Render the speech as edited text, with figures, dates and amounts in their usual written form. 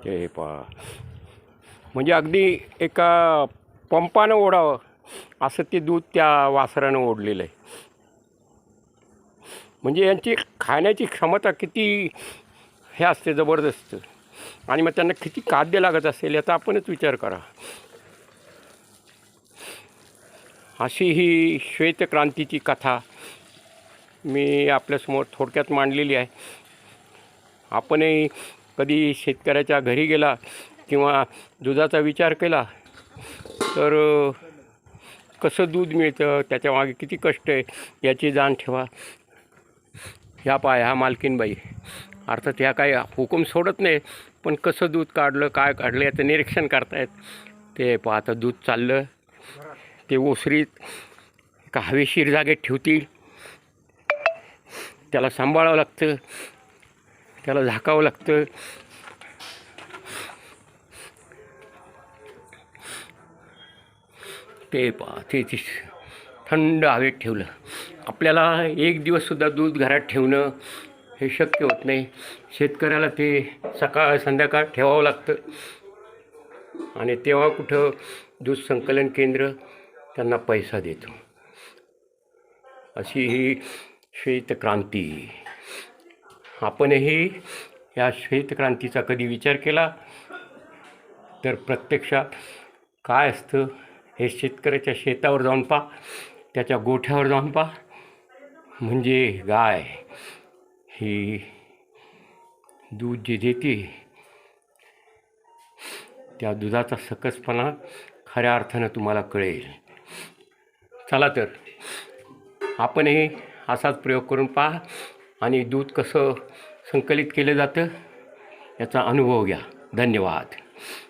ते पहा, म्हणजे अगदी एका पंपानं ओढावं असं ते दूध त्या वासरानं ओढलेलं आहे. म्हणजे यांची खाण्याची क्षमता किती हे असते, जबरदस्त. आणि मग त्यांना किती खाद्य लागत असेल याचा आपणच विचार करा. अशी ही श्वेतक्रांतीची कथा मी आपल्यासमोर थोडक्यात मांडलेली आहे. आपणही कधी शेतकऱ्याच्या घरी गेला किंवा दुधाचा विचार केला तर कसं दूध मिळतं, त्याच्यामागे किती कष्ट आहे याची जाण ठेवा. ह्या मालकीनबाई अर्थात ह्या काही हुकूम सोडत नाही, पण कसं दूध काढलं, काय काढलं याचं निरीक्षण करतायत. ते पाहता दूध चाललं, ते ओसरीत एका हवेशीर जागेत ठेवतील, त्याला सांभाळावं लागतं, त्याला झाकावं लागतं. ते पहा, ते थंड हवेत ठेवलं. आपल्याला एक दिवससुद्धा दूध घरात ठेवणं हे शक्य होत नाही. शेतकऱ्याला ते सकाळ संध्याकाळ ठेवावं लागतं. आणि तेव्हा कुठं दूध संकलन केंद्र त्यांना पैसा देतो. अशी ही श्वेतक्रांती. आपणही या श्वेतक्रांतीचा कधी विचार केला तर प्रत्यक्षात काय असतं हे शेतकऱ्याच्या शेतावर जाऊन पहा, त्याच्या गोठ्यावर जाऊन पहा. म्हणजे गाय ही दूध जे देते त्या दुधाचा सकसपणा खऱ्या अर्थानं तुम्हाला कळेल. चला तर आपणही असाच प्रयोग करून पहा आणि दूध कसं संकलित केलं जातं याचा अनुभव घ्या. धन्यवाद.